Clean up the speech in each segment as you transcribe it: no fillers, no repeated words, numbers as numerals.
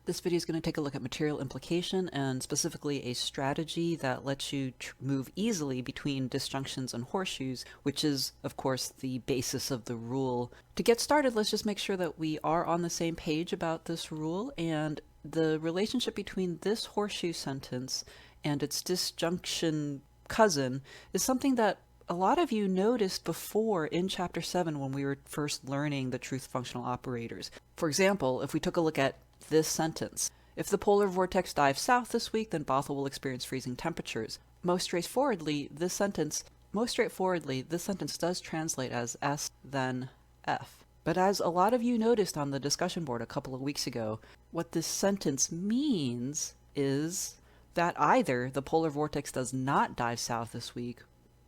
This video is going to take a look at material implication and specifically a strategy that lets you move easily between disjunctions and horseshoes, which is, of course, the basis of the rule. To get started, let's just make sure that we are on the same page about this rule, and the relationship between this horseshoe sentence and its disjunction cousin is something that a lot of you noticed before in Chapter 7 when we were first learning the truth functional operators. For example, if we took a look at this sentence, if the polar vortex dives south this week, then Bothell will experience freezing temperatures. Most straightforwardly, this sentence does translate as S then F. But as a lot of you noticed on the discussion board a couple of weeks ago, what this sentence means is that either the polar vortex does not dive south this week,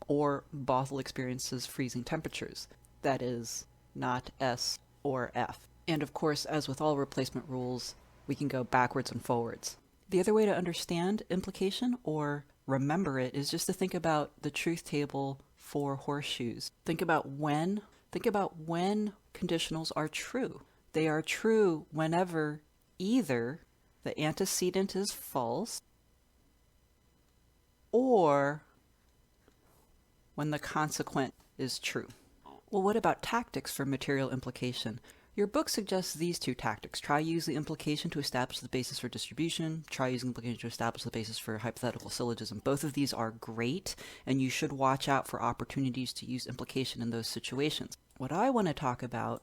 or Bothell experiences freezing temperatures. That is, not S or F. And of course, as with all replacement rules, we can go backwards and forwards. The other way to understand implication or remember it is just to think about the truth table for horseshoes. Think about when conditionals are true. They are true whenever either the antecedent is false or when the consequent is true. Well, what about tactics for material implication? Your book suggests these two tactics. Try using implication to establish the basis for distribution. Try using implication to establish the basis for hypothetical syllogism. Both of these are great, and you should watch out for opportunities to use implication in those situations. What I want to talk about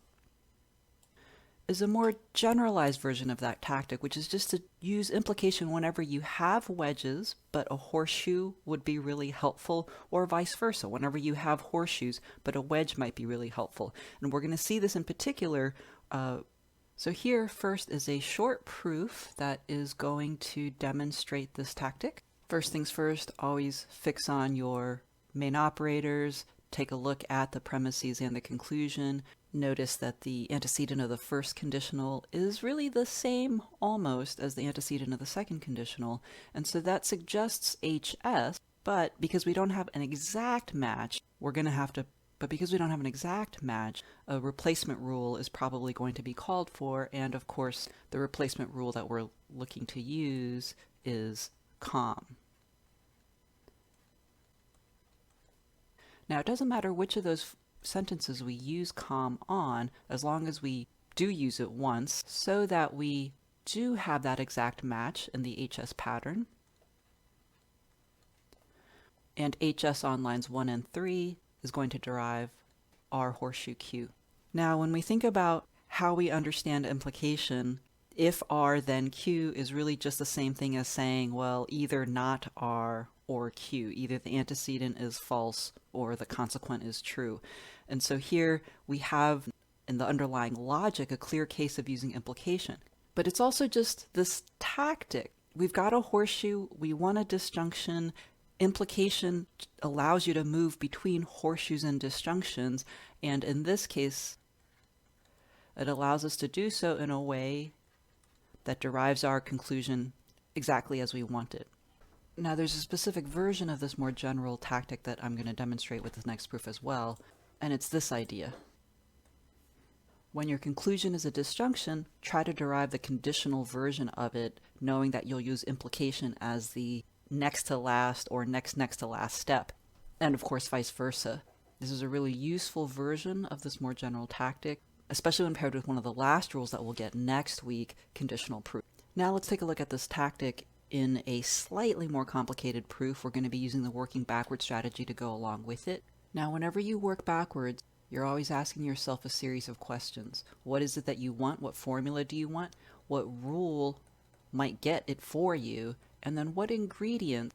is a more generalized version of that tactic, which is just to use implication whenever you have wedges, but a horseshoe would be really helpful, or vice versa, whenever you have horseshoes, but a wedge might be really helpful. And we're going to see this in particular. So here first is a short proof that is going to demonstrate this tactic. First things first, always fix on your main operators, take a look at the premises and the conclusion. Notice that the antecedent of the first conditional is really the same almost as the antecedent of the second conditional, and so that suggests HS, but because we don't have an exact match, a replacement rule is probably going to be called for, and of course the replacement rule that we're looking to use is COM. Now, it doesn't matter which of those sentences we use COM on, as long as we do use it once, so that we do have that exact match in the HS pattern. And HS on lines 1 and 3 is going to derive our horseshoe Q. Now, when we think about how we understand implication, if R then Q is really just the same thing as saying, well, either not R or Q. Either the antecedent is false or the consequent is true. And so here we have in the underlying logic a clear case of using implication. But it's also just this tactic. We've got a horseshoe, we want a disjunction. Implication allows you to move between horseshoes and disjunctions, and in this case it allows us to do so in a way that derives our conclusion exactly as we want it. Now, there's a specific version of this more general tactic that I'm going to demonstrate with the next proof as well, and it's this idea. When your conclusion is a disjunction, try to derive the conditional version of it, knowing that you'll use implication as the next to last or next to last step, and of course vice versa. This is a really useful version of this more general tactic, especially when paired with one of the last rules that we'll get next week, conditional proof. Now let's take a look at this tactic in a slightly more complicated proof. We're going to be using the working backward strategy to go along with it. Now, whenever you work backwards, you're always asking yourself a series of questions. What is it that you want? What formula do you want? What rule might get it for you? And then what ingredient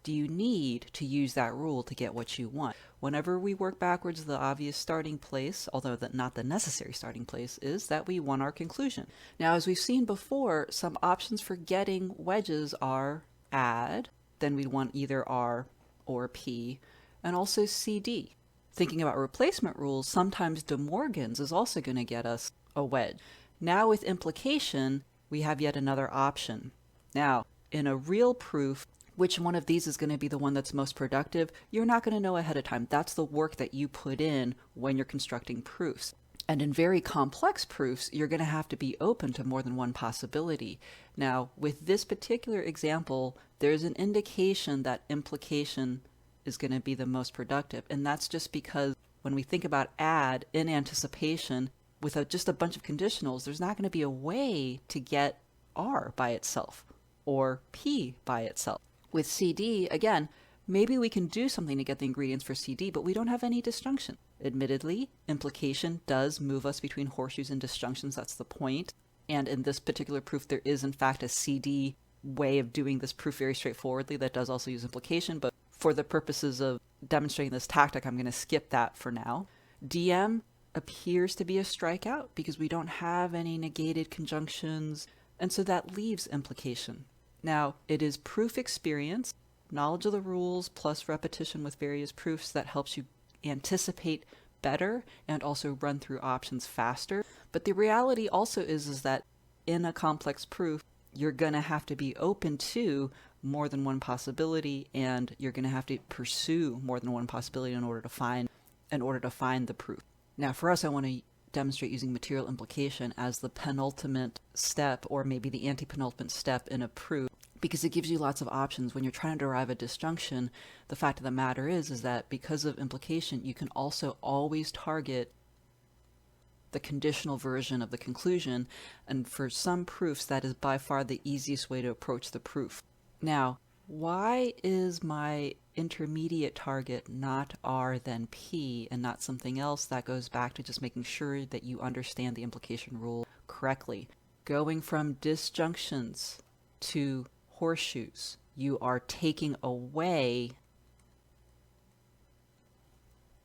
do you need to use that rule to get what you want? Whenever we work backwards, the obvious starting place, although not the necessary starting place, is that we want our conclusion. Now, as we've seen before, some options for getting wedges are add, then we'd want either R or P, and also CD. Thinking about replacement rules, sometimes De Morgan's is also going to get us a wedge. Now with implication, we have yet another option. Now, in a real proof, which one of these is going to be the one that's most productive, you're not going to know ahead of time. That's the work that you put in when you're constructing proofs. And in very complex proofs, you're going to have to be open to more than one possibility. Now, with this particular example, there's an indication that implication is going to be the most productive. And that's just because when we think about add in anticipation, with just a bunch of conditionals, there's not going to be a way to get R by itself or P by itself. With CD, again, maybe we can do something to get the ingredients for CD, but we don't have any disjunction. Admittedly, implication does move us between horseshoes and disjunctions. That's the point. And in this particular proof, there is in fact a CD way of doing this proof very straightforwardly that does also use implication. But for the purposes of demonstrating this tactic, I'm going to skip that for now. DM appears to be a strikeout because we don't have any negated conjunctions. And so that leaves implication. Now, it is proof experience, knowledge of the rules plus repetition with various proofs that helps you anticipate better and also run through options faster. But the reality also is that in a complex proof, you're going to have to be open to more than one possibility, and you're going to have to pursue more than one possibility in order to find the proof. Now, for us, I want to demonstrate using material implication as the penultimate step, or maybe the anti-penultimate step in a proof, because it gives you lots of options. When you're trying to derive a disjunction, the fact of the matter is that because of implication, you can also always target the conditional version of the conclusion, and for some proofs, that is by far the easiest way to approach the proof. Now, why is my intermediate target not R then P and not something else? That goes back to just making sure that you understand the implication rule correctly. Going from disjunctions to horseshoes, you are taking away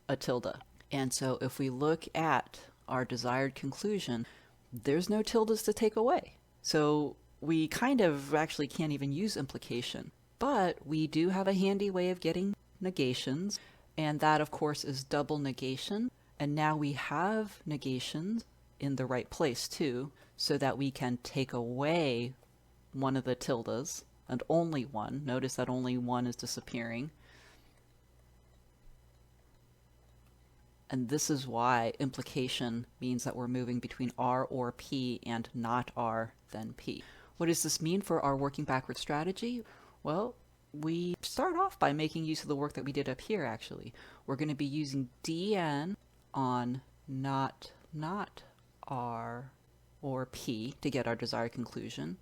a tilde. And so if we look at our desired conclusion, there's no tildes to take away. So we kind of actually can't even use implication. But we do have a handy way of getting negations, and that of course is double negation. And now we have negations in the right place too, so that we can take away one of the tildes, and only one. Notice that only one is disappearing. And this is why implication means that we're moving between R or P and not R then P. What does this mean for our working backward strategy? Well, we start off by making use of the work that we did up here, actually. We're going to be using DN on not R or P to get our desired conclusion.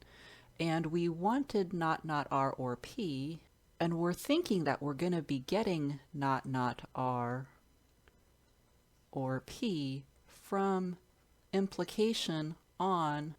And we wanted not R or P, and we're thinking that we're going to be getting not R or P from implication on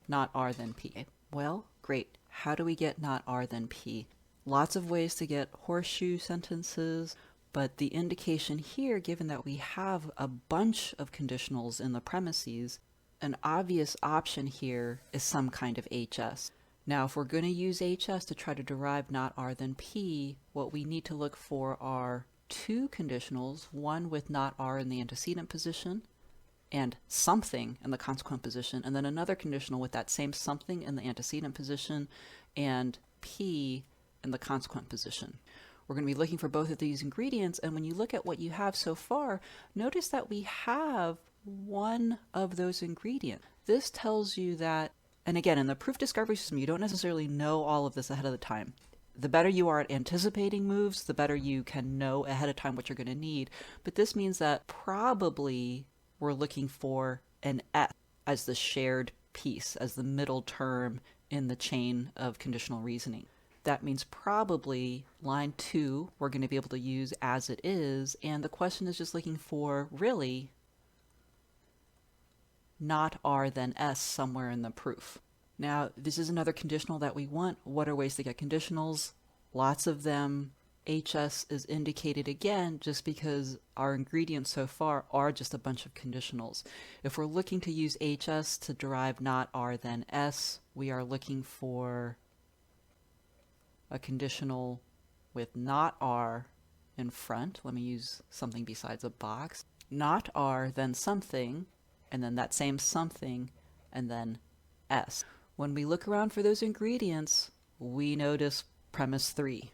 not R then P. Well, great. How do we get not R then P? Lots of ways to get horseshoe sentences, but the indication here, given that we have a bunch of conditionals in the premises, an obvious option here is some kind of HS. Now, if we're going to use HS to try to derive not R then P, what we need to look for are two conditionals, one with not R in the antecedent position and something in the consequent position, and then another conditional with that same something in the antecedent position and P in the consequent position. We're going to be looking for both of these ingredients, and when you look at what you have so far, notice that we have one of those ingredients. This tells you that, and again, in the proof discovery system, you don't necessarily know all of this ahead of the time. The better you are at anticipating moves, the better you can know ahead of time what you're going to need. But this means that probably we're looking for an S as the shared piece, as the middle term in the chain of conditional reasoning. That means probably line 2 we're going to be able to use as it is, and the question is just looking for, really, not R then S somewhere in the proof. Now, this is another conditional that we want. What are ways to get conditionals? Lots of them. HS is indicated again just because our ingredients so far are just a bunch of conditionals. If we're looking to use HS to derive not R then S, we are looking for a conditional with not R in front. Let me use something besides a box. Not R, then something, and then that same something, and then S. When we look around for those ingredients, we notice premise 3.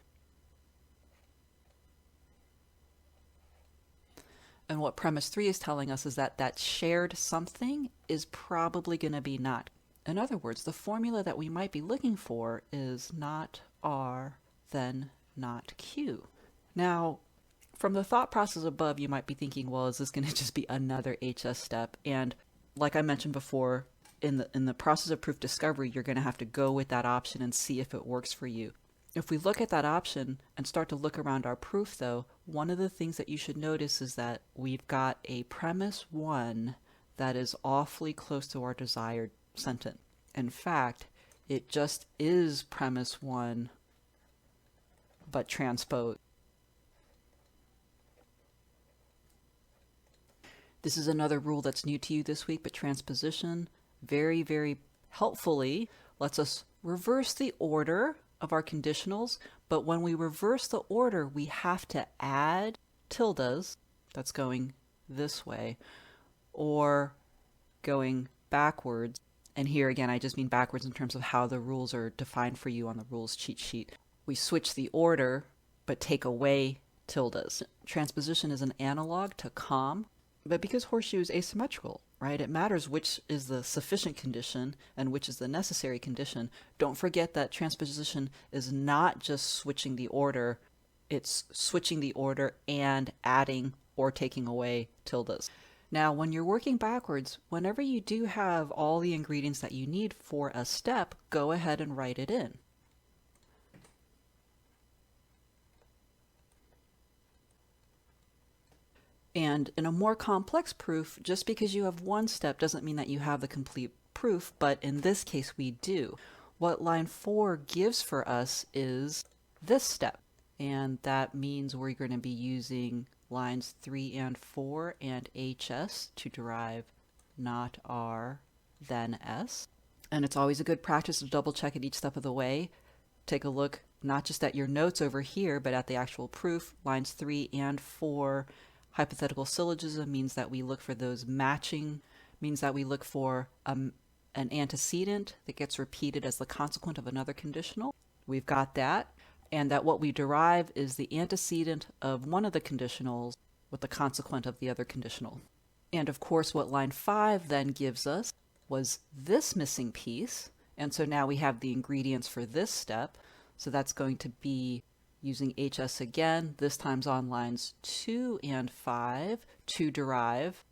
And what premise 3 is telling us is that that shared something is probably going to be not. In other words, the formula that we might be looking for is not R, then not Q. Now, from the thought process above, you might be thinking, well, is this going to just be another HS step? And like I mentioned before, in the process of proof discovery, you're going to have to go with that option and see if it works for you. If we look at that option and start to look around our proof, though, one of the things that you should notice is that we've got a premise 1 that is awfully close to our desired sentence. In fact, it just is premise 1, but transposed. This is another rule that's new to you this week, but transposition very, very helpfully lets us reverse the order of our conditionals, but when we reverse the order, we have to add tildes, that's going this way, or going backwards. And here again, I just mean backwards in terms of how the rules are defined for you on the rules cheat sheet. We switch the order, but take away tildes. Transposition is an analog to com, but because horseshoe is asymmetrical, right, it matters which is the sufficient condition and which is the necessary condition. Don't forget that transposition is not just switching the order, it's switching the order and adding or taking away tildes. Now, when you're working backwards, whenever you do have all the ingredients that you need for a step, go ahead and write it in. And in a more complex proof, just because you have one step doesn't mean that you have the complete proof, but in this case we do. What line 4 gives for us is this step, and that means we're going to be using lines 3 and 4 and HS to derive not R, then S. And it's always a good practice to double check at each step of the way. Take a look not just at your notes over here, but at the actual proof. Lines 3 and 4 hypothetical syllogism means that we look for those matching, means that we look for an antecedent that gets repeated as the consequent of another conditional. We've got that. And that what we derive is the antecedent of one of the conditionals with the consequent of the other conditional. And of course, what line 5 then gives us was this missing piece. And so now we have the ingredients for this step. So that's going to be using HS again, this time's on lines 2 and 5 to derive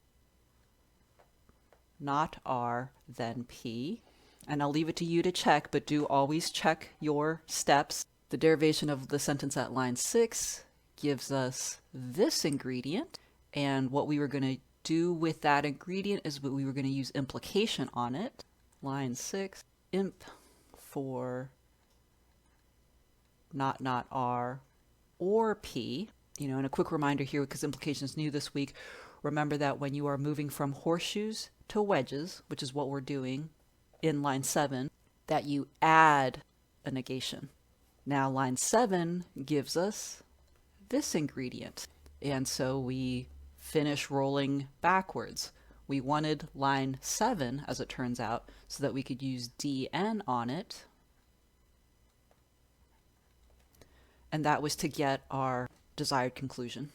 not R, then P. And I'll leave it to you to check, but do always check your steps. The derivation of the sentence at line 6 gives us this ingredient, and what we were going to do with that ingredient is we were going to use implication on it. Line 6, imp for not R or P. You know, and a quick reminder here, because implication is new this week, remember that when you are moving from horseshoes to wedges, which is what we're doing in line 7, that you add a negation. Now line 7 gives us this ingredient, and so we finish rolling backwards. We wanted line 7, as it turns out, so that we could use DN on it, and that was to get our desired conclusion.